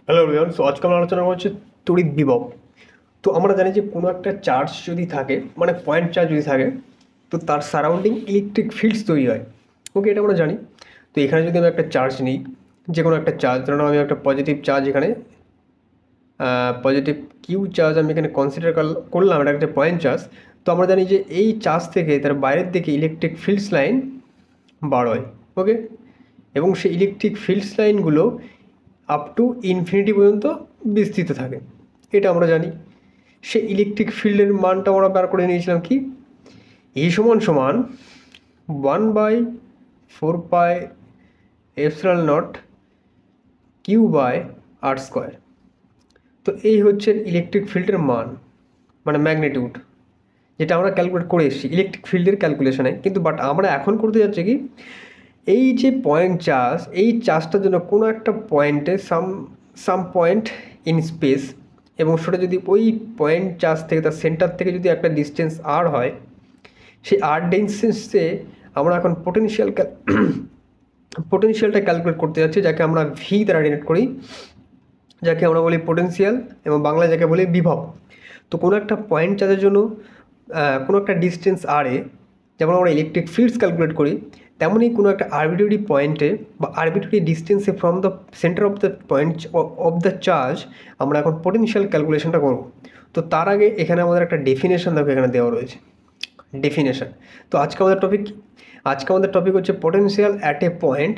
Hello everyone. So আজকে আমরা আলোচনা করছি তড়িৎ বিভব। তো আমরা জানি যে কোনো একটা চার্জ যদি থাকে, মানে পয়েন্ট চার্জ যদি থাকে, তো তার সারাউন্ডিং ইলেকট্রিক ফিল্ডস তৈরি হয়। ওকে, এটা আমরা জানি। তো এখানে যদি আমি একটা চার্জ নিই, যে কোনো একটা চার্জ, ধরুন আমি একটা পজিটিভ চার্জ এখানে, পজিটিভ কিউ চার্জ আমি এখানে কনসিডার করলাম, এটা একটা পয়েন্ট চার্জ। তো আমরা জানি যে এই চার্জ থেকে তার বাইরের দিকে ইলেকট্রিক ফিল্ডস লাইন বার হয়। ওকে, এবং সেই ইলেকট্রিক ফিল্ডস লাইনগুলো আপ টু ইনফিনিটি পর্যন্ত বিস্তৃত থাকে, এটা আমরা জানি। সে ইলেকট্রিক ফিল্ডের মানটা আমরা বার করে নিয়েছিলাম কি, এই সমান সমান 1/4 pi epsilon naught q by R square. তো এই হচ্ছে ইলেকট্রিক ফিল্ডের মান, মানে ম্যাগনিটিউড, যেটা আমরা ক্যালকুলেট করে এসেছি ইলেকট্রিক ফিল্ডের ক্যালকুলেশনে। কিন্তু বাট আমরা এখন করতে যাচ্ছি কি, এই যে পয়েন্ট চার্জ, এই চার্জটার জন্য কোনো একটা পয়েন্টে সাম পয়েন্ট ইন স্পেস, এবং সেটা যদি ওই পয়েন্ট চার্জ থেকে, তার সেন্টার থেকে যদি একটা ডিস্টেন্স আর হয়, সেই আর ডিস্টেন্সে আমরা এখন পোটেনশিয়ালটা ক্যালকুলেট করতে যাচ্ছি, যাকে আমরা ভি দ্বারা ডিনোট করি, যাকে আমরা বলি পোটেনশিয়াল, এবং বাংলায় যাকে বলি বিভব। তো কোনো একটা পয়েন্ট চার্জের জন্য কোনো একটা ডিস্টেন্স আরে যেমন আমরা ইলেকট্রিক ফিল্ডস ক্যালকুলেট করি, তেমনই কোনো একটা আরবিট্রারি পয়েন্টে বা আরবিট্রারি ডিস্টেন্সে from the centre of the point of the charge আমরা এখন পোটেনশিয়াল ক্যালকুলেশনটা করব। তো তার আগে এখানে আমাদের একটা ডেফিনেশন দেখো এখানে দেওয়া রয়েছে, ডেফিনেশন। তো আজকে আমাদের টপিক হচ্ছে potential at a point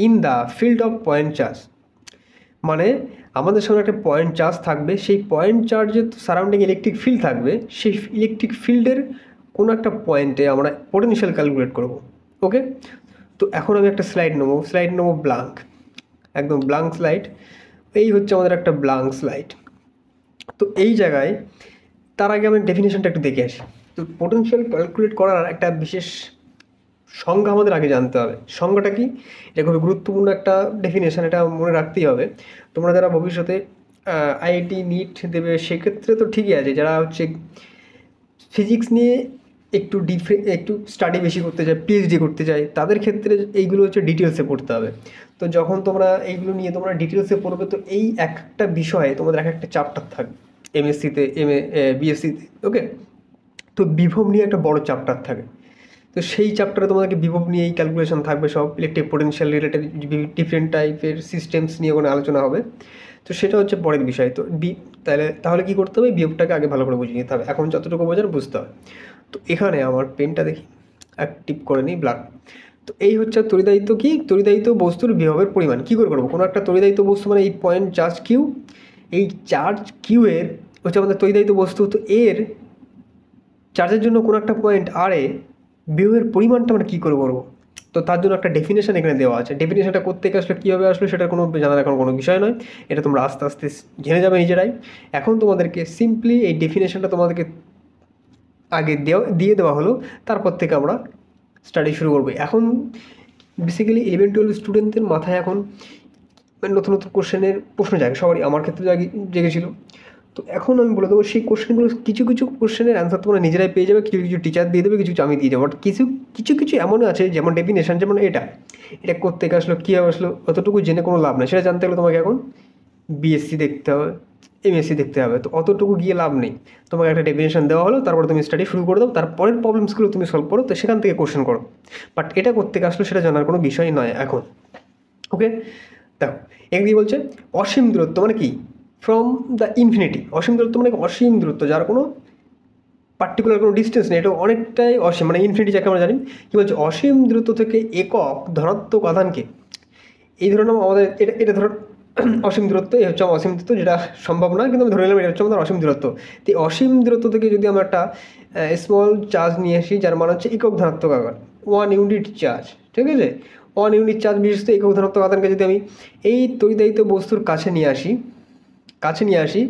in the field of point charge. মানে আমাদের সামনে একটা পয়েন্ট চার্জ থাকবে, সেই পয়েন্ট চার্জের সারাউন্ডিং ইলেকট্রিক ফিল্ড থাকবে, সেই ইলেকট্রিক ফিল্ডের কোনো একটা পয়েন্টে আমরা পোটেনশিয়াল ক্যালকুলেট করব। ওকে, তো এখন আমি একটা স্লাইড নেবো ব্লাঙ্ক, একদম ব্লাঙ্ক স্লাইড। এই হচ্ছে আমাদের একটা ব্লাঙ্ক স্লাইড। তো এই জায়গায় তার আগে আমি ডেফিনেশনটা একটু দেখে আসি। তো পোটেনশিয়াল ক্যালকুলেট করার একটা বিশেষ সংজ্ঞা আমাদের আগে জানতে হবে। সংজ্ঞাটা কি, এটা খুবই গুরুত্বপূর্ণ একটা ডেফিনেশন, এটা মনে রাখতেই হবে। তোমরা যারা ভবিষ্যতে আইআইটি নিট দেবে, সেক্ষেত্রে তো ঠিকই আছে। যারা হচ্ছে ফিজিক্স নিয়ে একটু স্টাডি বেশি করতে চায়, পিএইচডি করতে চায়, তাদের ক্ষেত্রে এইগুলো হচ্ছে ডিটেলসে পড়তে হবে। তো যখন তোমরা এইগুলো নিয়ে তোমরা ডিটেলসে পড়বে, তো এই একটা বিষয়ে তোমাদের এক একটা চ্যাপ্টার থাকবে, এমএসসিতে, বিএসসিতে। ওকে, তো বিভব নিয়ে একটা বড় চ্যাপ্টার থাকে। তো সেই চ্যাপ্টারে তোমাদেরকে বিভব নিয়েই ক্যালকুলেশন থাকবে, সব ইলেকট্রিক পোটেনশিয়াল রিলেটেড ডিফারেন্ট টাইপের সিস্টেমস নিয়ে ওখানে আলোচনা হবে। তো সেটা হচ্ছে পরের বিষয়। তো তাহলে কী করতে হবে, বিভবটাকে আগে ভালো করে বুঝিয়ে নিতে হবে, এখন যতটুকু বোঝার বুঝতে হবে। তো এখানে আমার পেনটা দেখি অ্যাক্টিভ করে নিই, ব্ল্যাক। তো এই হচ্ছে তড়িদায়িত্ব। কি তড়িদায়িত্ব বস্তুর বিভবের পরিমাণ কী করে করবো, কোনো একটা তড়িদায়িত্ব বস্তু মানে এই পয়েন্ট চার্জ কিউ, এই চার্জ কিউ এর হচ্ছে আমাদের তড়িদায়িত্ব বস্তু। তো এর চার্জের জন্য কোনো একটা পয়েন্ট আর এ বিভবের পরিমাণটা আমরা কী করে করবো, তো তার জন্য একটা ডেফিনেশন এখানে দেওয়া আছে। ডেফিনেশনটা কোত্থেকে আসলে, কীভাবে আসলে, সেটার কোনো জানার এখন কোনো বিষয় নয়। এটা তোমরা আস্তে আস্তে জেনে যাবে নিজেরাই। এখন তোমাদেরকে সিম্পলি এই ডেফিনেশনটা তোমাদেরকে আগে দিয়ে দেওয়া হলো, তারপর থেকে আমরা স্টাডি শুরু করবো। এখন বেসিক্যালি 11-12 স্টুডেন্টদের মাথায় এখন নতুন নতুন প্রশ্ন জাগে, সবারই, আমার ক্ষেত্রে জেগেছিল। তো এখন আমি বলে দেবো সেই কোশ্চেনগুলো, কিছু কিছু কোশ্চেনের অ্যান্সার তোমরা নিজেরাই পেয়ে যাবে, কিছু কিছু টিচার দিয়ে দেবে, কিছু কিছু আমি দিয়ে যাবো। বাট কিছু এমনও আছে, যেমন ডেফিনেশন, যেমন এটা কোত্থেকে আসলো, কীভাবে আসলো, অতটুকু জেনে কোনো লাভ নেই। সেটা জানতে গেলে তোমাকে এখন বিএসসি দেখতে হবে, এমএসসি দেখতে হবে। তো অতটুকু গিয়ে লাভ নেই। তোমাকে একটা ডেফিনেশন দেওয়া হলো, তারপরে তুমি স্টাডি শুরু করে দাও, তারপরের প্রবলেমসগুলো তুমি সলভ করো, তো সেখান থেকে কোশ্চেন করো। বাট এটা কোত্থেকে আসলো সেটা জানার কোনো বিষয় নয় এখন। ওকে, দেখো এখানে কী বলছে, অসীম দূরত্ব মানে কি, ফ্রম দ্য ইনফিনিটি। অসীম দূরত্ব মানে অসীম দূরত্ব, যার কোনো পার্টিকুলার কোনো ডিস্টেন্স নেই, এটা অনেকটাই অসীম, মানে ইনফিনিটি যাকে আমরা জানি। কী বলছে, অসীম দূরত্ব থেকে একক ধনাত্মক আধানকে, এই ধরনের আমাদের এটা ধরো অসীম দূরত্ব, এই হচ্ছে অসীম দূরত্ব, যেটা সম্ভব না, কিন্তু আমি ধরে নিলাম এটা হচ্ছে আমাদের অসীম দূরত্ব। তো অসীম দূরত্ব থেকে যদি আমরা একটা স্মল চার্জ নিয়ে আসি, যার মান হচ্ছে একক ধনাত্মক আধান, 1 ইউনিট চার্জ, ঠিক আছে, 1 ইউনিট চার্জ বিশিষ্ট একক ধনাত্মক আধানকে যদি আমি এই তড়িদায়িত বস্তুর কাছে নিয়ে আসি,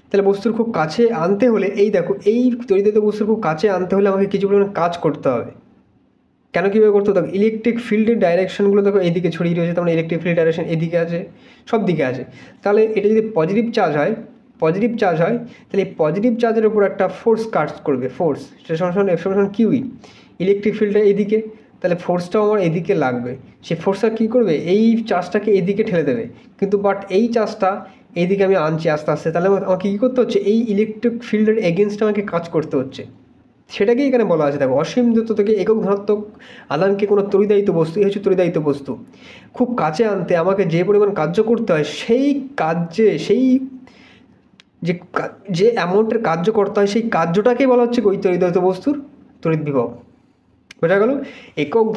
তাহলে বস্তুর খুব কাছে আনতে হলে, এই দেখো, এই তড়িদায়িত বস্তুর খুব কাছে আনতে হলে আমাকে কিছু পরিমাণ কাজ করতে হবে। কেন কীভাবে করতে হবে, ইলেকট্রিক ফিল্ডের ডাইরেকশনগুলো দেখো এইদিকে ছড়িয়ে রয়েছে, তার মানে ইলেকট্রিক ফিল্ড ডাইরেকশন এদিকে আছে, সব দিকে আছে। তাহলে এটা যদি পজিটিভ চার্জ হয়, তাহলে এই পজিটিভ চার্জের উপর একটা ফোর্স কাজ করবে, ফোর্স, সেটা সমান এফ সমান কিউই, ইলেকট্রিক ফিল্ডটা এদিকে, তাহলে ফোর্সটাও আমার এদিকে লাগবে। সেই ফোর্সটা কী করবে, এই চার্জটাকে এদিকে ঠেলে দেবে। কিন্তু বাট এই চার্জটা এইদিকে আমি আনছি আস্তে আস্তে, তাহলে আমাকে কী করতে হচ্ছে, এই ইলেকট্রিক ফিল্ডের এগেনস্টে আমাকে কাজ করতে হচ্ছে। সেটাকেই এখানে বলা আছে। দেখো, অসীম দূরত্ব থেকে একক ধনাত্মক আধানকে কোনো তড়িদায়িত বস্তু, এই হচ্ছে তড়িদায়িত বস্তু, খুব কাছে আনতে আমাকে যে পরিমাণ কার্য করতে হয়, সেই কার্যে সেই যে অ্যামাউন্টের কার্য করতে হয়, সেই কার্যটাকেই বলা হচ্ছে ওই তড়িদায়িত বস্তুর তড়িৎ বিভব। বোঝা গেল? একক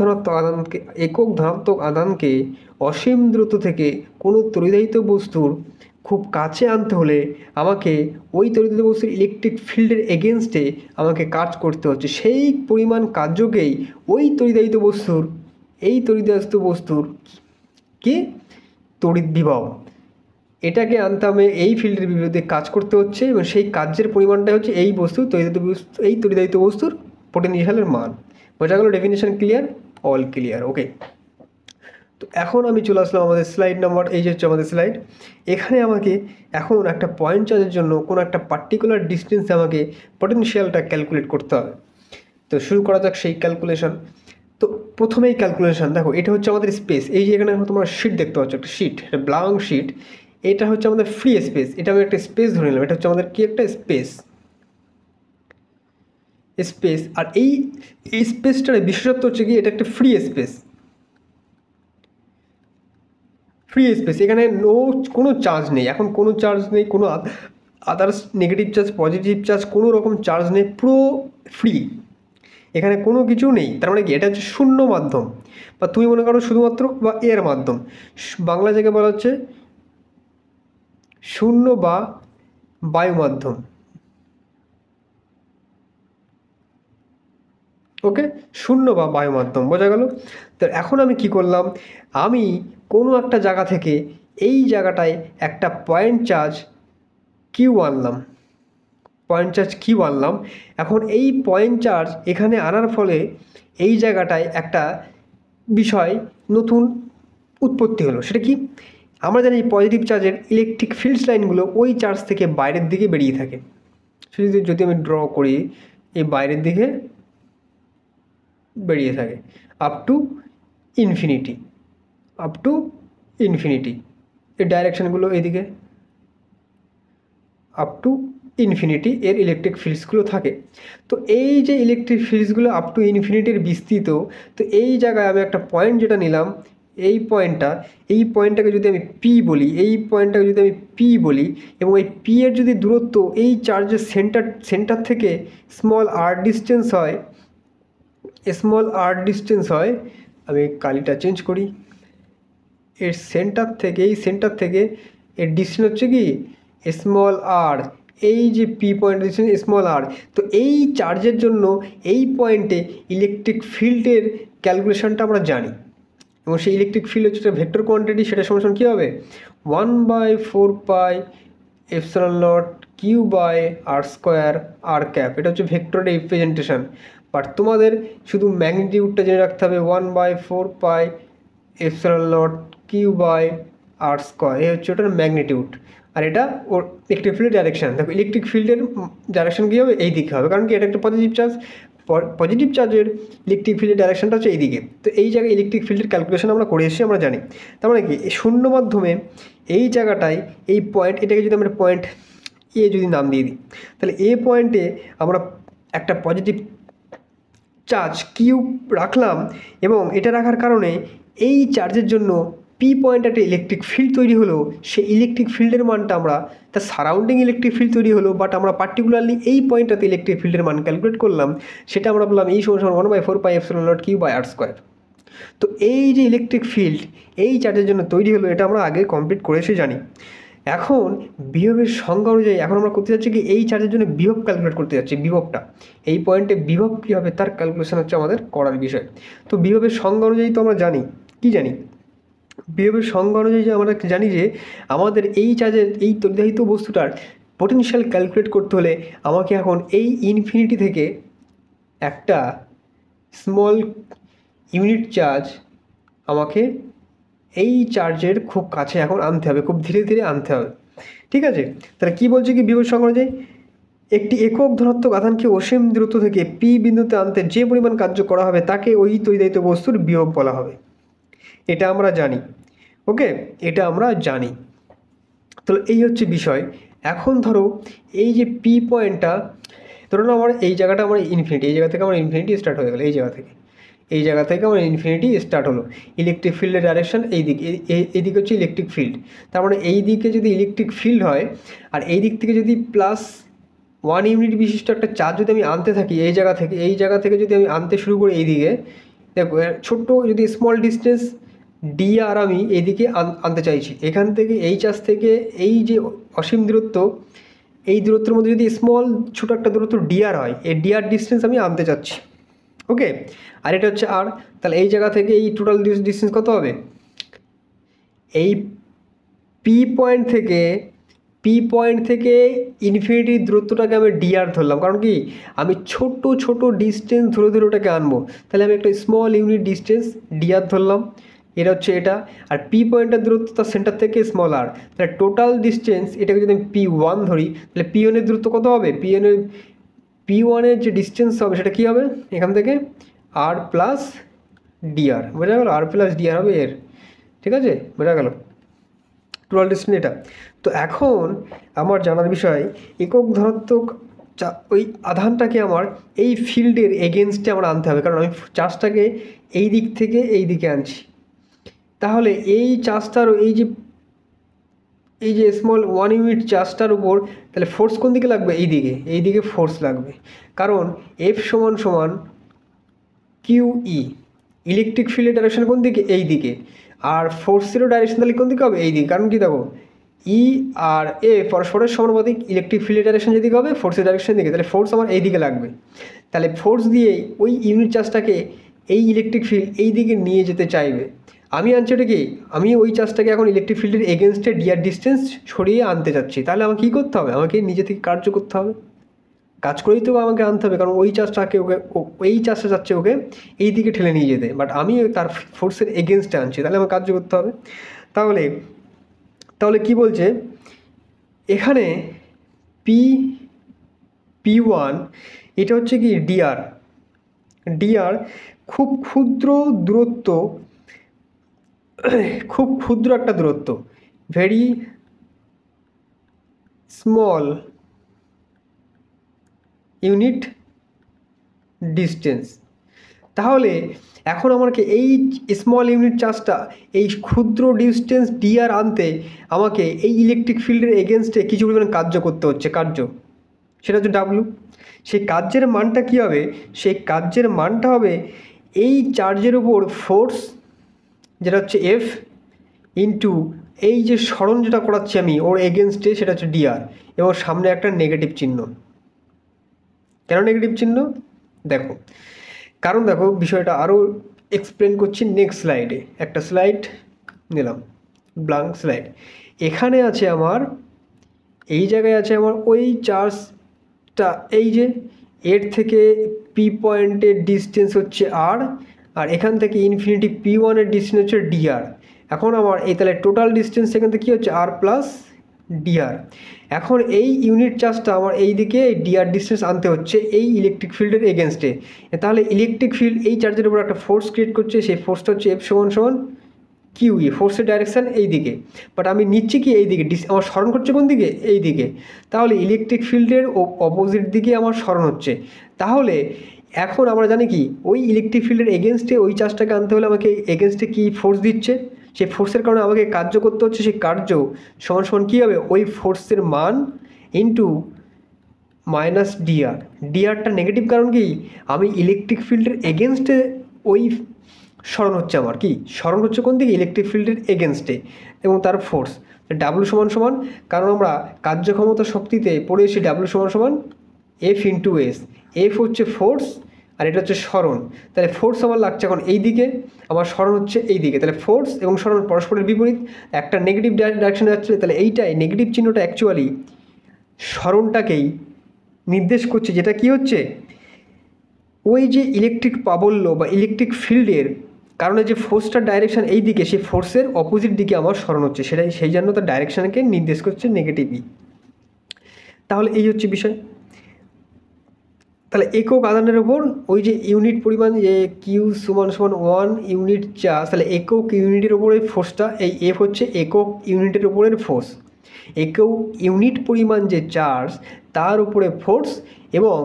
ধনাত্মক আধানকে অসীম দূরত্ব থেকে কোনো তড়িদায়িত বস্তুর খুব কাছে আনতে হলে আমাকে ওই তড়িদায়িত বস্তুর ইলেকট্রিক ফিল্ডের এগেনস্টে আমাকে কাজ করতে হচ্ছে। সেই পরিমাণ কার্যকেই ওই তড়িদায়িত বস্তুর কি তড়িৎ বিভব, এটাকে আনতে হবে এই ফিল্ডের বিরুদ্ধে কাজ করতে হচ্ছে, এবং সেই কার্যের পরিমাণটা হচ্ছে এই তড়িদায়িত বস্তুর পোটেনশিয়ালের মান। বোঝা গেল? Definition clear? All clear? Okay. তো এখন আমি চলে আসলাম আমাদের স্লাইড নাম্বার, এই যে হচ্ছে আমাদের স্লাইড। এখানে আমাকে এখন একটা পয়েন্ট চার্জের জন্য কোনো একটা পার্টিকুলার ডিস্টেন্সে আমাকে পোটেনশিয়ালটা ক্যালকুলেট করতে হবে। তো শুরু করা যাক সেই ক্যালকুলেশন। তো প্রথমেই ক্যালকুলেশন দেখো, এটা হচ্ছে আমাদের স্পেস। এই যে এখানে তোমরা শিট দেখতে পাচ্ছ, একটা শিট, একটা ব্ল্যাঙ্ক শিট। এটা হচ্ছে আমাদের ফ্রি স্পেস, এটা আমি একটা স্পেস ধরে নিলাম, এটা হচ্ছে আমাদের কি একটা স্পেস। আর এই স্পেসটার বিশেষত্ব হচ্ছে কি, এটা একটা ফ্রি স্পেস। এখানে কোনো চার্জ নেই, এখন কোনো চার্জ নেই, কোনো others negative charge, positive charge, কোনো রকম চার্জ নেই, পুরো ফ্রি, এখানে কোনো কিছু নেই। তার মানে কি, এটা হচ্ছে শূন্য মাধ্যম, বা তুমি মনে করো শুধুমাত্র বা এর মাধ্যম, বাংলা জায়গায় বলা হচ্ছে শূন্য বা বায়ু মাধ্যম। ওকে, শূন্য বা বায়ু মাধ্যম। বোঝা গেল? তো এখন আমি কি করলাম, আমি কোনো একটা জায়গা থেকে এই জায়গাটায় একটা পয়েন্ট চার্জ কিউ আনলাম। এখন এই পয়েন্ট চার্জ এখানে আনার ফলে এই জায়গাটায় একটা বিষয় নতুন উৎপত্তি হলো। সেটা কি, আমরা জানি পজিটিভ চার্জের ইলেকট্রিক ফিল্ড লাইনগুলো ওই চার্জ থেকে বাইরের দিকে বেরিয়ে থাকে। যদি আমি ড্র করি, এই বাইরের দিকে বেরিয়ে থাকে আপ টু ইনফিনিটি। এই ডাইরেকশানগুলো এইদিকে আপ টু ইনফিনিটি এর ইলেকট্রিক ফিল্ডসগুলো থাকে। তো এই যে ইলেকট্রিক ফিল্ডসগুলো আপ টু ইনফিনিটির বিস্তৃত, তো এই জায়গায় আমি একটা পয়েন্ট যেটা নিলাম, এই পয়েন্টটাকে যদি আমি পি বলি, এবং এই পি এর যদি দূরত্ব এই চার্জের সেন্টার থেকে স্মল আর ডিস্টেন্স হয়, আমি কালিটা চেঞ্জ করি, এই সেন্টার থেকে এর ডিস্টেন্স হচ্ছে কি স্মল আর, এই যে পি পয়েন্ট ডিস্টেন্স স্মল আর। তো এই চার্জের জন্য এই পয়েন্টে ইলেকট্রিক ফিল্ডের ক্যালকুলেশনটা আমরা জানি, এবং সেই ইলেকট্রিক ফিল্ড হচ্ছে ভেক্টর কোয়ান্টিটি, সেটা সমান কী হবে, 1/4πε0 Q/r², এটা হচ্ছে ভেক্টরের রিপ্রেজেন্টেশন। বাট তোমাদের শুধু ম্যাগনিটিউডটা জেনে রাখতে হবে, 1/4πε0 Q/r², এই হচ্ছে ওটার ম্যাগনিটিউড। আর এটা ওর ইলেকট্রিক ফিল্ডের ডাইরেকশান। দেখো, ইলেকট্রিক ফিল্ডের ডাইরেকশান কী হবে, এই দিকে হবে, কারণ কি এটা একটা পজিটিভ চার্জের ইলেকট্রিক ফিল্ডের ডাইরেকশানটা হচ্ছে এই দিকে। তো এই জায়গায় ইলেকট্রিক ফিল্ডের ক্যালকুলেশন আমরা করে এসেছি, আমরা জানি। তার মানে কি, শূন্য মাধ্যমে এই জায়গাটায় এই পয়েন্ট, এটাকে যদি আমরা পয়েন্ট এ যদি নাম দিয়ে দিই, তাহলে এ পয়েন্টে আমরা একটা পজিটিভ চার্জ কিউ রাখলাম, এবং এটা রাখার কারণে এই চার্জের জন্য পি পয়েন্ট একটা ইলেকট্রিক ফিল্ড তৈরি হলো। সেই ইলেকট্রিক ফিল্ডের মানটা আমরা, তার সারাউন্ডিং ইলেকট্রিক ফিল্ড তৈরি হলো, বাট আমরা পার্টিকুলারলি এই পয়েন্টটাতে ইলেকট্রিক ফিল্ডের মান ক্যালকুলেট করলাম, সেটা আমরা বললাম এই সমান 1/4πε0 Q/r²। তো এই যে ইলেকট্রিক ফিল্ড এই চার্জের জন্য তৈরি হলো, এটা আমরা আগে কমপ্লিট করে এসে জানি। এখন বিভবের সংজ্ঞা অনুযায়ী এখন আমরা করতে যাচ্ছি কি, এই চার্জের জন্য বিভব ক্যালকুলেট করতে যাচ্ছি। বিভবটা এই পয়েন্টে বিভব কী হবে তার ক্যালকুলেশন হচ্ছে আমাদের করার বিষয়। তো বিভবের সংজ্ঞা অনুযায়ী তো আমরা জানি, বিভবের সংজ্ঞা অনুযায়ী আমরা জানি যে আমাদের এই চার্জের এই তড়িদাহিত বস্তুটার পোটেনশিয়াল ক্যালকুলেট করতে হলে আমাকে এখন এই ইনফিনিটি থেকে একটা স্মল ইউনিট চার্জ আমাকে এই চার্জের খুব কাছে এখন আনতে হবে, খুব ধীরে ধীরে আনতে হবে। ঠিক আছে, তাহলে কী বলছে কি বিভবের সংজ্ঞা অনুযায়ী, একটি একক ধনাত্মক আধানকে অসীম দূরত্ব থেকে পি বিন্দুতে আনতে যে পরিমাণ কার্য করা হবে তাকে ওই তড়িদাহীত বস্তুর বিভব বলা হবে। এটা আমরা জানি, ওকে, এটা আমরা জানি। তো এই হচ্ছে বিষয়। এখন ধরো এই যে পি পয়েন্টটা, ধরো না আমার এই জায়গাটা আমার ইনফিনিটি, এই জায়গা থেকে আমার ইনফিনিটি স্টার্ট হয়ে গেল, এই জায়গা থেকে আমার ইনফিনিটি স্টার্ট হলো। ইলেকট্রিক ফিল্ডের ডাইরেকশন এই দিক, এইদিকে হচ্ছে ইলেকট্রিক ফিল্ড। তার মানে এই দিকে যদি ইলেকট্রিক ফিল্ড হয় আর এই দিক থেকে যদি +1 ইউনিট বিশিষ্ট একটা চার্জ যদি আমি আনতে থাকি এই জায়গা থেকে যদি আমি আনতে শুরু করি এইদিকে, দেখো ছোট্ট যদি স্মল ডিস্টেন্স dr আমি এইদিকে আনতে চাইছি, এখান থেকে এই চার্জ থেকে এই যে অসীম দূরত্ব, এই দূরত্বের মধ্যে যদি স্মল ছোটো একটা দূরত্ব dr হয়, এই dr ডিস্টেন্স আমি আনতে চাচ্ছি, ওকে। আর এটা হচ্ছে r, তাহলে এই জায়গা থেকে এই টোটাল ডিস্টেন্স কত হবে? এই পি পয়েন্ট থেকে ইনফিনিটির দূরত্বটাকে আমি dr ধরলাম, কারণ কি আমি ছোট ডিস্টেন্স ধরে ওটাকে আনবো, তাহলে আমি একটা স্মল ইউনিট ডিস্টেন্স dr ধরলাম, এটা হচ্ছে এটা। আর পি পয়েন্টের দূরত্ব তার সেন্টার থেকে স্মল r, তাহলে টোটাল ডিস্টেন্স এটাকে যদি আমি p1 ধরি, তাহলে p1 এর দূরত্ব কত হবে? p1 এর যে ডিস্টেন্স হবে সেটা কী হবে? এখান থেকে r প্লাস dr, বোঝা গেল? r প্লাস dr হবে এর, ঠিক আছে, বোঝা গেল টোটাল ডিস্টেন্স এটা। তো এখন আমার জানার বিষয়, একক ধনাত্মক ওই আধানটাকে আমার এই ফিল্ডের এগেনস্টে আমার আনতে হবে, কারণ আমি চার্জটাকে এই দিক থেকে এই দিকে আনছি। তাহলে এই চার্জটার এই যে স্মল 1 ইউনিট চার্জটার উপর তাহলে ফোর্স কোন দিকে লাগবে? এই দিকে ফোর্স লাগবে, কারণ F সমান QE, ইলেকট্রিক ফিল্ডের ডাইরেকশন কোন দিকে? এই দিকে। আর ফোর্সেরও ডাইরেকশন তাহলে কোন দিকে হবে? এই দিকে, কারণ কি দেখো E আর A পরস্পরের সমানুপাতিক, ইলেকট্রিক ফিল্ডের ডাইরেকশন যেদিকে হবে ফোর্সের ডাইরেকশন দিকে, তাহলে ফোর্স আমার এই দিকে লাগবে। তাহলে ফোর্স দিয়ে ওই ইউনিট চার্জটাকে এই ইলেকট্রিক ফিল্ড এই দিকে নিয়ে যেতে চাইবে। আমি আনছি ওটা কি, আমি ওই চার্জটাকে এখন ইলেকট্রিক ফিল্ডের এগেনস্টে dr ডিস্টেন্স সরিয়ে আনতে চাচ্ছি। তাহলে আমাকে কী করতে হবে? আমাকে নিজে থেকে কার্য করতে হবে, কাজ করেই তো আমাকে আনতে হবে, কারণ ওই চার্জটাকে এই চার্জটা যাচ্ছে ওকে এই দিকে ঠেলে নিয়ে যেতে, বাট আমি তার ফোর্সের এগেনস্টে আনছি, তাহলে আমাকে কার্য করতে হবে। তাহলে কি বলছে এখানে p1 এটা হচ্ছে কি dr খুব ক্ষুদ্র একটা দূরত্ব, ভেরি স্মল ইউনিট ডিস্টেন্স। তাহলে এখন আমাকে এই স্মল ইউনিট চার্জটা এই ক্ষুদ্র ডিস্টেন্স dr আনতে আমাকে এই ইলেকট্রিক ফিল্ডের এগেনস্টে কিছু পরিমাণ কার্য করতে হচ্ছে, সেটা হচ্ছে W। সেই কার্যের মানটা কী হবে? সেই কার্যের মানটা হবে এই চার্জের উপর ফোর্স যেটা হচ্ছে F ইন্টু এই যে সরণ যেটা করাচ্ছি আমি ওর এগেনস্টে সেটা হচ্ছে dr, এবং সামনে একটা নেগেটিভ চিহ্ন। কেন নেগেটিভ চিহ্ন? কারণ দেখো বিষয়টা আরও এক্সপ্লেন করছি নেক্সট স্লাইডে। একটা স্লাইড নিলাম, ব্ল্যাঙ্ক স্লাইড। এখানে আছে আমার, এই জায়গায় আছে আমার ওই চার্জটা, এই যে এর থেকে পি পয়েন্টের ডিস্টেন্স হচ্ছে r, আর এখান থেকে ইনফিনিটি p1 এর ডিস্টেন্স হচ্ছে dr। এখন আমার এই তাহলে টোটাল ডিস্টেন্স এখান থেকে কী হচ্ছে? r plus dr। এখন এই ইউনিট চার্জটা আমার এই দিকে dr ডিস্টেন্স আনতে হচ্ছে এই ইলেকট্রিক ফিল্ডের এগেনস্টে। তাহলে ইলেকট্রিক ফিল্ড এই চার্জের উপর একটা ফোর্স ক্রিয়েট করছে, সেই ফোর্সটা হচ্ছে F সমান QE, ফোর্সের ডাইরেকশান এই দিকে, বাট আমি নিচ্ছি কি এই দিকে, আমার স্মরণ করছে কোন দিকে? এই দিকে। তাহলে ইলেকট্রিক ফিল্ডের অপোজিট দিকে আমার স্মরণ হচ্ছে। তাহলে এখন আমরা জানি কি ওই ইলেকট্রিক ফিল্ডের এগেনস্টে ওই চার্জটাকে আনতে হলে আমাকে এগেনস্টে কি ফোর্স দিচ্ছে, সেই ফোর্সের কারণে আমাকে কার্য করতে হচ্ছে, সেই কার্য সমান কী হবে? ওই ফোর্সের মান ইন্টু মাইনাস dr টা নেগেটিভ, কারণ কি আমি ইলেকট্রিক ফিল্ডের এগেনস্টে ওই স্মরণ হচ্ছে, আমার কি স্মরণ হচ্ছে কোন দিকে? ইলেকট্রিক ফিল্ডের এগেনস্টে, এবং তার ফোর্স W সমান, কারণ আমরা কার্যক্ষমতা শক্তিতে পড়েছি W সমান F ইন্টু S। F হচ্ছে ফোর্স আর এটা হচ্ছে স্মরণ, তাহলে ফোর্স আমার লাগছে এখন এই দিকে, আমার স্মরণ হচ্ছে এই দিকে, তাহলে ফোর্স এবং স্মরণ পরস্পরের বিপরীত, একটা নেগেটিভ ডাইরেকশনে যাচ্ছে, তাহলে এইটাই নেগেটিভ চিহ্নটা অ্যাকচুয়ালি স্মরণটাকেই নির্দেশ করছে, যেটা কি হচ্ছে ওই যে ইলেকট্রিক প্রাবল্য বা ইলেকট্রিক ফিল্ডের কারণে যে ফোর্সটার ডাইরেকশান এই দিকে, সেই ফোর্সের অপোজিট দিকে আমার স্মরণ হচ্ছে, সেই জন্য তার ডাইরেকশানকে নির্দেশ করছে নেগেটিভই। তাহলে এই হচ্ছে বিষয়। তাহলে একক আধানের ওপর ওই যে ইউনিট পরিমাণ যে কিউ সমান সমান 1 ইউনিট চার্জ, তাহলে একক ইউনিটের ওপরে ফোর্সটা, এই এফ হচ্ছে একক ইউনিটের ওপরের ফোর্স, একক ইউনিট পরিমাণ যে চার্জ তার উপরে ফোর্স, এবং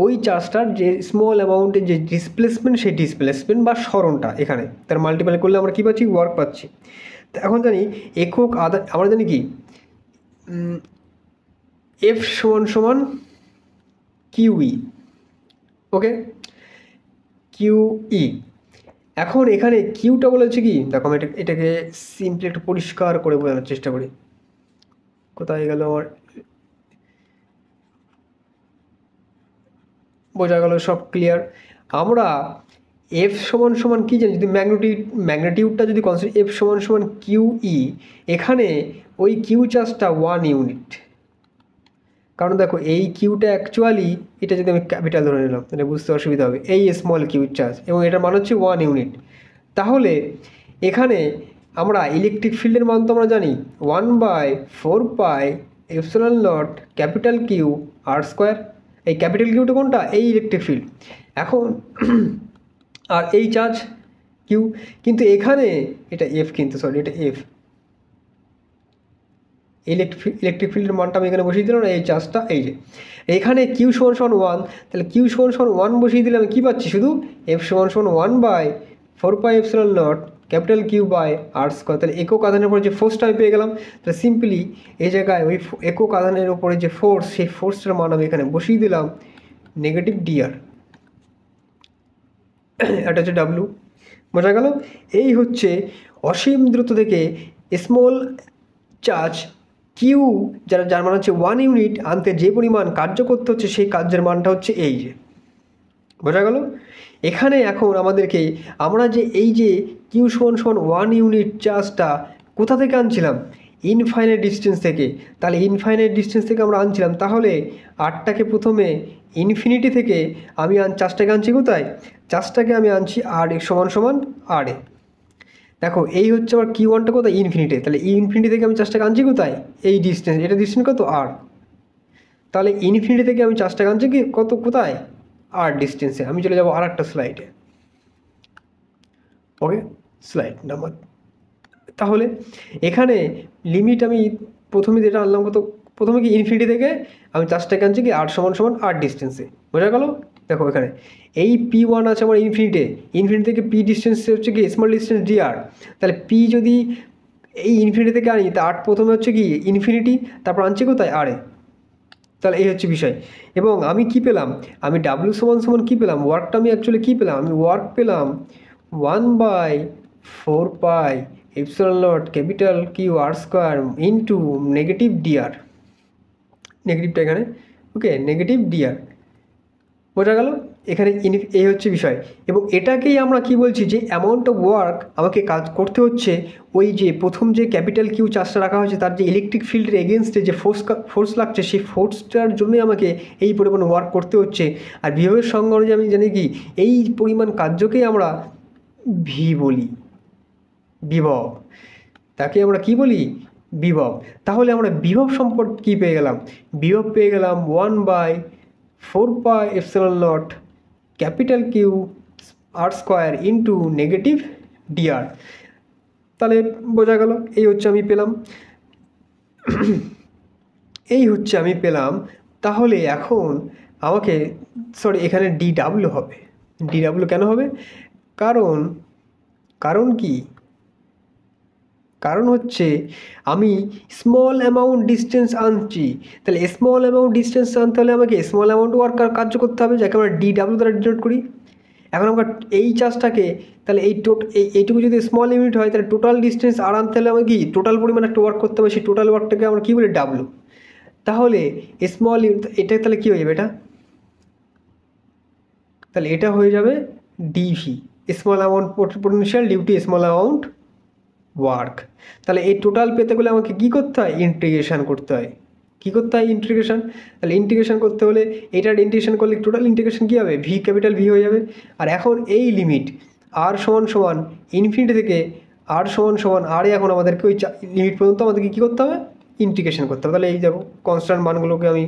ওই চার্জটার যে স্মল অ্যামাউন্টের যে ডিসপ্লেসমেন্ট, সেই ডিসপ্লেসমেন্ট বা সরণটা এখানে তার মাল্টিপ্লাই করলে আমরা কী পাচ্ছি, ওয়ার্ক পাচ্ছি। তো এখন জানি একক আধান, আমরা জানি কি এফ সমান সমান কিউই, ওকে, কিউই। এখন এখানে কিউটা বলেছে কি, দেখো আমি এটাকে সিম্পলি একটু পরিষ্কার করে বোঝানোর চেষ্টা করি। কোথায় গেল আমার, বোঝা গেল সব ক্লিয়ার। আমরা এফ সমান সমান কী জানি, যদি ম্যাগনেটিউডটা যদি কনসেপ্ট এফ সমান সমান কিউই, এখানে ওই কিউ চার্জটা 1 ইউনিট। কারণ দেখো এই কিউটা অ্যাকচুয়ালি, এটা যদি আমি ক্যাপিটাল ধরে নিলাম তাহলে বুঝতে অসুবিধা হবে, এই স্মল কিউ চার্জ, এবং এটার মান হচ্ছে 1 ইউনিট। তাহলে এখানে আমরা ইলেকট্রিক ফিল্ডের মান তো আমরা জানি 1/4πε0 ক্যাপিটাল কিউ আর স্কোয়ার। এই ক্যাপিটাল কিউটা কোনটা, এই ইলেকট্রিক ফিল্ড। এখন আর এই চার্জ কিউ, কিন্তু এখানে এটা এফ, কিন্তু সরি এটা এফ, ইলেকট্রিক ফিল্ডের মানটা আমি এখানে বসিয়ে দিলাম, এই চার্জটা এই যে এখানে কিউ সমান সমান 1, তাহলে কিউ সমান সমান 1 বসিয়ে দিলে আমি কী পাচ্ছি, শুধু এফ সমান সমান 1/4πε0 capital Q by R square. তাহলে একক আধানের উপরে যে ফোর্সটা আমি পেয়ে গেলাম, তাহলে সিম্পলি এই জায়গায় ওই একক আধানের উপরে যে ফোর্স, সেই ফোর্সটার মান আমি এখানে বসিয়ে দিলাম নেগেটিভ ডিআর, এটা হচ্ছে ডাব্লু। বোঝা গেল? এই হচ্ছে অসীম দ্রুত থেকে স্মল চার্জ কিউ, যার মান হচ্ছে 1 ইউনিট, আনতে যে পরিমাণ কার্য করতে হচ্ছে সেই কার্যের মানটা হচ্ছে এই যে। বোঝা গেল? এখানে এখন আমাদেরকে, আমরা যে এই যে কিউ সমান সমান 1 ইউনিট চার্জটা কোথা থেকে আনছিলাম, ইনফাইনাইট ডিস্টেন্স থেকে। তাহলে ইনফাইনাইট ডিস্টেন্স থেকে আমরা আনছিলাম, তাহলে আরটাকে প্রথমে ইনফিনিটি থেকে আমি চার্জটাকে আনছি কোথায়, চার্জটাকে আমি আনছি আর সমান সমান আর এ। দেখো এই হচ্ছে আমার কিউ ওয়ানটা কোথায়, ইনফিনিটি, তাহলে ইনফিনিটি থেকে আমি চার্জটাকে আনছি কোথায়, এই ডিস্টেন্স, এটা ডিস্টেন্স কত আর, তাহলে ইনফিনিটি থেকে আমি চার্জটাকে আনছি কি কত, কোথায়, আর ডিস্টেন্সে। আমি চলে যাবো আর একটা স্লাইডে, ওকে, স্লাইড নাম্বার। তাহলে এখানে লিমিট আমি প্রথমে যেটা আনলাম কত, প্রথমে কি ইনফিনিটি থেকে আমি চার্জটাকে আনছি কি আর সমান সমান আর ডিস্টেন্সে। বোঝা গেল? দেখো এখানে এই পি ওয়ান আছে আমার ইনফিনিটি থেকে পি ডিস্টেন্স হচ্ছে কি স্মল ডিস্টেন্স ডি আর। তাহলে পি যদি এই ইনফিনিটি থেকে আনি, তা আর প্রথমে হচ্ছে কি ইনফিনিটি, তারপর আনছি কোথায় আর এ। তাহলে এই হচ্ছে বিষয়। এবং আমি কি পেলাম, আমি ডাব্লিউ সমান সমান কী পেলাম, ওয়ার্কটা আমি অ্যাকচুয়ালি কী পেলাম, আমি ওয়ার্ক পেলাম 1/4πε0 capital Q R square into negative DR, নেগেটিভটা এখানে, ওকে, নেগেটিভ ডিআর। বোঝা গেল? এখানে এই হচ্ছে বিষয়। এবং এটাকেই আমরা কি বলছি, যে অ্যামাউন্ট অফ ওয়ার্ক আমাকে কাজ করতে হচ্ছে ওই যে প্রথম যে ক্যাপিটাল কিউ চার্জটা রাখা হয়েছে, তার যে ইলেকট্রিক ফিল্ডের এগেনস্টে যে ফোর্স লাগছে, সেই ফোর্সটার জন্যই আমাকে এই পরিমাণ ওয়ার্ক করতে হচ্ছে। আর বিভবের সংজ্ঞা অনুযায়ী আমি জানি কি, এই পরিমাণ কার্যকেই আমরা ভি বলি, বিভব। তাকে আমরা কি বলি, বিভব। তাহলে আমরা বিভব সম্পর্কে কী পেয়ে গেলাম, বিভব পেয়ে গেলাম 1/4πε0 capital Q R square into negative DR. তাহলে বোঝা গেল? এই হচ্ছে আমি পেলাম, এই হচ্ছে আমি পেলাম। তাহলে এখন আমাকে, সরি এখানে ডিডাব্লিউ হবে, ডিডাব্লিউ কেন হবে, কারণ কি, কারণ হচ্ছে আমি স্মল অ্যামাউন্ট ডিস্টেন্স আনছি। তাহলে স্মল অ্যামাউন্ট ডিস্টেন্স আনতে হলে আমাকে স্মল অ্যামাউন্ট ওয়ার্ক কার্য করতে হবে, যাকে আমরা ডিডাব্লিউ দ্বারা ডিনোট করি। এখন আমরা এই চার্জটাকে, তাহলে এইটুকু যদি স্মল ইউনিট হয়, তাহলে টোটাল ডিস্টেন্স আর আনতে হলে আমাকে কি টোটাল পরিমাণ একটা ওয়ার্ক করতে হবে, সেই টোটাল ওয়ার্কটাকে আমরা কী বলি, ডাব্লিউ। তাহলে স্মল এটা তাহলে কী হয়ে যাবে, এটা তাহলে এটা হয়ে যাবে dV, small amount potential due to small amount work. তাহলে এই টোটাল পেতে গেলে আমাকে কী করতে হয়, ইন্টিগ্রেশন করতে হয়। কী করতে হয়, ইন্টিগ্রেশন। তাহলে ইন্টিগ্রেশন করতে হলে এটার ইন্টিগ্রেশন করলে টোটাল ইন্টিগ্রেশন কী হবে, ভি ক্যাপিটাল ভি হয়ে যাবে। আর এখন এই লিমিট আর সমান সমান ইনফিনিটি থেকে আর সমান সমান আরে, এখন আমাদেরকে ওই লিমিট পর্যন্ত আমাদেরকে কী করতে হবে, ইন্টিগ্রেশন করতে হবে। তাহলে এই দেখো কনস্ট্যান্ট মানগুলোকে আমি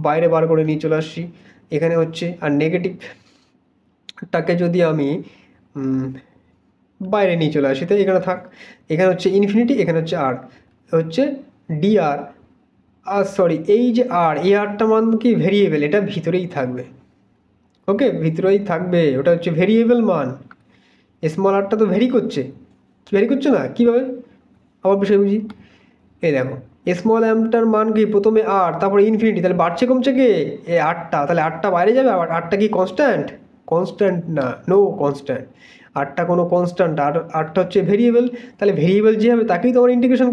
বাইরে বার করে নিয়ে চলে আসছি। এখানে হচ্ছে, আর নেগেটিভটাকে যদি আমি বাইরে নিয়ে চলে আসি, তাই এখানে থাক। এখানে হচ্ছে ইনফিনিটি, এখানে হচ্ছে আর, হচ্ছে ডি আর। আর সরি, এই যে আর, এই আরটা মান কি ভেরিয়েবল, এটা ভিতরেই থাকবে। ওকে, ভিতরেই থাকবে, ওটা হচ্ছে ভেরিয়েবল মান। স্মল আরটা তো ভেরি করছে না, কীভাবে আবার বিষয় বুঝি। এই দেখো, স্মল অ্যামটার মান কি প্রথমে আর, তারপরে ইনফিনিটি, তাহলে বাড়ছে কমছে কে এই আটটা, তাহলে আটটা বাইরে যাবে। আবার আটটা কি কনস্ট্যান্ট না, নো কনস্ট্যান্ট। আটটা কোনো কনস্ট্যান্ট, আর আটটা হচ্ছে ভেরিয়েবল। তাহলে ভেরিয়েবল যে হবে তাকেই তো আমরা ইন্টিগ্রেশন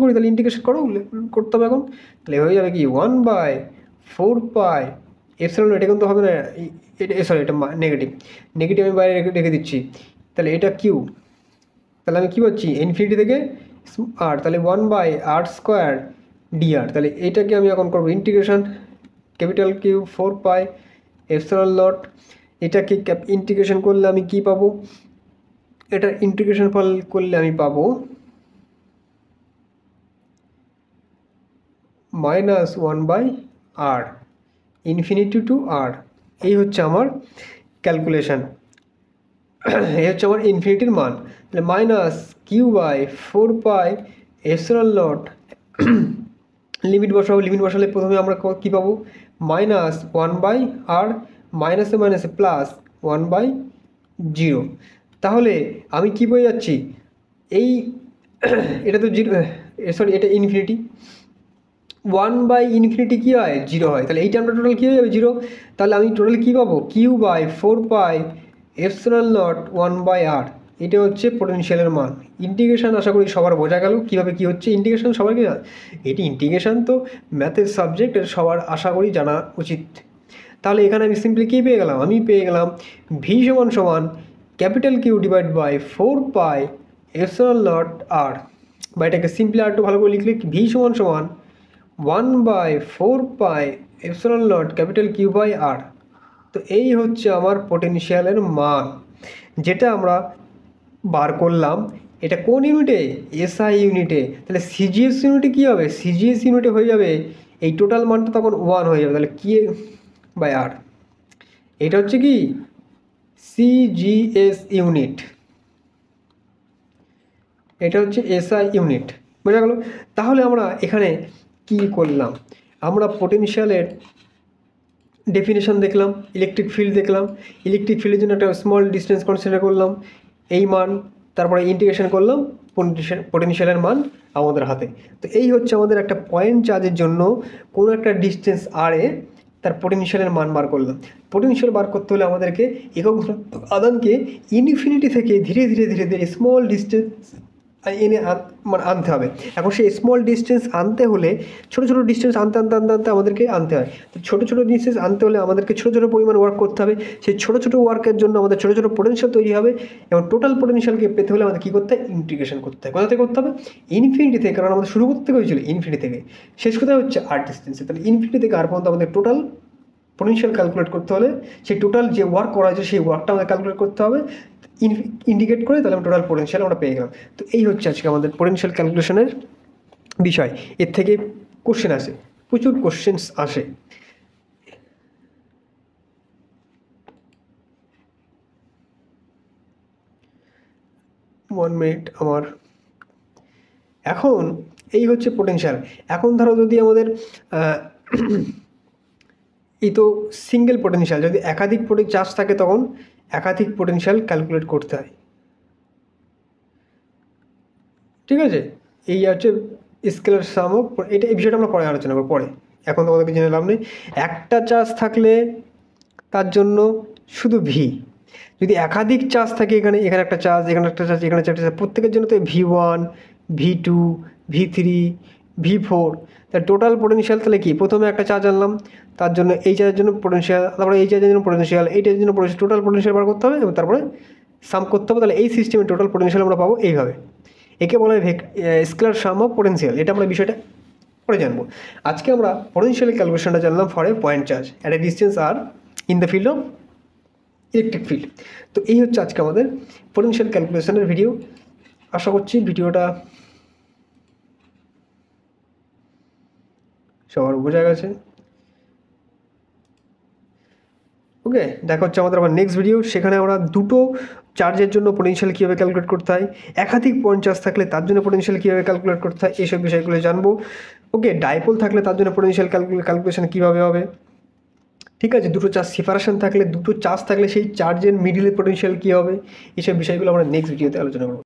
করি, তাহলে ইন্টিগ্রেশন করতে হবে এখন। তাহলে হয়ে যাবে কি 1/4 পাই এপসাইলন। এটা কিন্তু হবে না, এটা সরি, এটা নেগেটিভ আমি বাইরে রেখে দিচ্ছি। তাহলে এটা কিউ, তাহলে আমি কী পাচ্ছি ইনফিনিটি থেকে আর, তাহলে 1/r² dr। তাহলে এটাকে আমি এখন করবো integration, capital Q 4 pi epsilon naught. এটাকে ইন্টিগ্রেশন করলে আমি কি পাবো, এটা ইন্টিগ্রেশন করলে আমি পাবো -1/r ইনফিনিটি টু আর। এই হচ্ছে আমার ক্যালকুলেশন, এই হচ্ছে আমার ইনফিনিটির মান। তাহলে -q/4 এপসাইলন নট লিমিট বসালে প্রথমে আমরা কী পাবো, -1/r, মাইনাসে মাইনাসে প্লাস 1/0। তাহলে আমি কী পেয়ে যাচ্ছি, এই এটা তো জিরো, সরি এটা ইনফিনিটি, 1/∞ কী হয়, 0 হয়। তাহলে এই টার্মটা টোটাল কী হয়ে যাবে, 0। তাহলে আমি টোটাল কী পাবো, q/4 এপসাইলন নট 1/r। এটা হচ্ছে পোটেনশিয়ালের মান। ইন্টিগ্রেশন আশা করি সবার বোঝা গেল কীভাবে কী হচ্ছে ইন্টিগ্রেশন, সবার কি এটি ইন্টিগ্রেশন তো ম্যাথের সাবজেক্ট, এটা সবার আশা করি জানা উচিত। তাহলে এখানে আমি সিম্পলি কী পেয়ে গেলাম, আমি পেয়ে গেলাম ভি সমান capital Q divide by 4 epsilon nought R. বা এটাকে সিম্পলি আর একটু ভালো করে লিখলে ভি সমান 1/4 epsilon nought capital Q by R. তো এই হচ্ছে আমার পোটেনশিয়ালের মান, যেটা আমরা বার করলাম। এটা কোন ইউনিটে, এসআই ইউনিটে। তাহলে সিজিএস ইউনিটে কী হবে, সিজিএস ইউনিটে হয়ে যাবে এই টোটাল মানটা তখন 1 হয়ে যাবে। তাহলে কি বাই আর, এটা হচ্ছে কি সিজিএস ইউনিট, এটা হচ্ছে এসআই ইউনিট, বোঝা গেল। তাহলে আমরা এখানে কি করলাম, আমরা পোটেনশিয়ালের ডেফিনেশন দেখলাম, ইলেকট্রিক ফিল্ড দেখলাম, ইলেকট্রিক ফিল্ডের জন্য একটা স্মল ডিস্টেন্স কনসিডার করলাম, এই মান, তারপরে ইন্টিগ্রেশন করলাম, পোটেনশিয়ালের মান আমাদের হাতে। তো এই হচ্ছে আমাদের একটা পয়েন্ট চার্জের জন্য কোনো একটা ডিস্টেন্স আরে তার পোটেনশিয়ালের মান বার করলাম। পোটেনশিয়াল বার করতে হলে আমাদেরকে একক আদানকে ইনফিনিটি থেকে ধীরে ধীরে ধীরে ধীরে স্মল ডিস্টেন্স এনে মানে আনতে হবে। এখন সেই স্মল ডিস্টেন্স আনতে হলে ছোটো ছোটো ডিস্টেন্স আনতে আমাদেরকে আনতে হয়। তো ছোটো ছোটো ডিস্টেন্স আনতে হলে আমাদেরকে ছোটো ছোটো পরিমাণ ওয়ার্ক করতে হবে। সেই ছোটো ছোটো ওয়ার্কের জন্য আমাদের ছোটো ছোটো পোটেনশিয়াল তৈরি হবে, এবং টোটাল পোটেনশিয়ালকে পেতে হলে আমাদের কী করতে হয়, ইন্টিগ্রেশন করতে হয়। কোথা থেকে করতে হবে, ইনফিনিটি থেকে, কারণ আমাদের শুরু করতে হয়েছিল ইনফিনিটি থেকে, শেষ কোথায় হচ্ছে আর ডিস্টেন্সে। তাহলে ইনফিনিটি থেকে আর পর্যন্ত আমাদের টোটাল পোটেনশিয়াল ক্যালকুলেট করতে হলে সেই টোটাল যে ওয়ার্ক করা হয়েছে সেই ওয়ার্কটা আমাদের ক্যালকুলেট করতে হবে ইন্ডিকেট করে, তাহলে টোটাল পোটেনশিয়াল আমরা পেয়ে গেলাম। তো এই হচ্ছে আজকে আমাদের পোটেনশিয়াল ক্যালকুলেশনের বিষয়। এর থেকে কোশ্চেন আসে, প্রচুর কোশ্চেন্স আসে। ওয়ান মিনিট আমার, এখন এই হচ্ছে পোটেনশিয়াল। এখন ধরো যদি আমাদের এই তো সিঙ্গেল পোটেনশিয়াল, যদি একাধিক চার্জ থাকে তখন একাধিক পোটেনশিয়াল ক্যালকুলেট করতে হয়, ঠিক আছে। এই হচ্ছে স্কেলার সাম অফ, এটা এই বিষয়টা আমরা পরে আলোচনা করবো পরে, এখন তোমাদেরকে জেনে লাভ নেই। একটা চার্জ থাকলে তার জন্য শুধু ভি, যদি একাধিক চার্জ থাকে, এখানে একটা চার্জ, এখানে একটা চার্জ, এখানে একটা চার্জ, প্রত্যেকের জন্য তো V1 V2 V3 V4, তার টোটাল পোটেনশিয়াল তাহলে কি, প্রথমে একটা চার্জ আনলাম, তার জন্য এই চার্জের জন্য পোটেনশিয়াল, তারপরে এই চার্জের জন্য পোটেনশিয়াল, এই চার্জের জন্য পোটেনশিয়াল, টোটাল পোটেনশিয়াল বার করতে হবে এবং তারপরে সাম করতে হবে। তাহলে এই সিস্টেমে টোটাল পোটেনশিয়াল আমরা পাবো এইভাবে। একে বলা হয় স্কেলার সাম অফ পোটেনশিয়াল। এটা আমরা বিষয়টা পরে জানবো। আজকে আমরা পোটেনশিয়াল ক্যালকুলেশনটা জানলাম for a point charge at a distance r in the field of electric field. তো এই হচ্ছে আজকে আমাদের পোটেনশিয়াল ক্যালকুলেশনের ভিডিও। আশা করছি ভিডিওটা সবার বোঝা গেছে। ওকে, দেখা হচ্ছে আমাদের আবার নেক্সট ভিডিও। সেখানে আমরা দুটো চার্জের জন্য পোটেনশিয়াল কীভাবে ক্যালকুলেট করতে হয়, একাধিক পয়েন্ট চার্জ থাকলে তার জন্য পোটেনশিয়াল কীভাবে ক্যালকুলেট করতে হয়, এইসব বিষয়গুলো জানবো। ওকে, ডাইপোল থাকলে তার জন্য পোটেনশিয়াল ক্যালকুলেশন কীভাবে হবে, ঠিক আছে, দুটো চার্জ সেপারেশন থাকলে, দুটো চার্জ থাকলে সেই চার্জের মিডিলের পোটেনশিয়াল কী হবে, এইসব বিষয়গুলো আমরা নেক্সট ভিডিওতে আলোচনা করবো।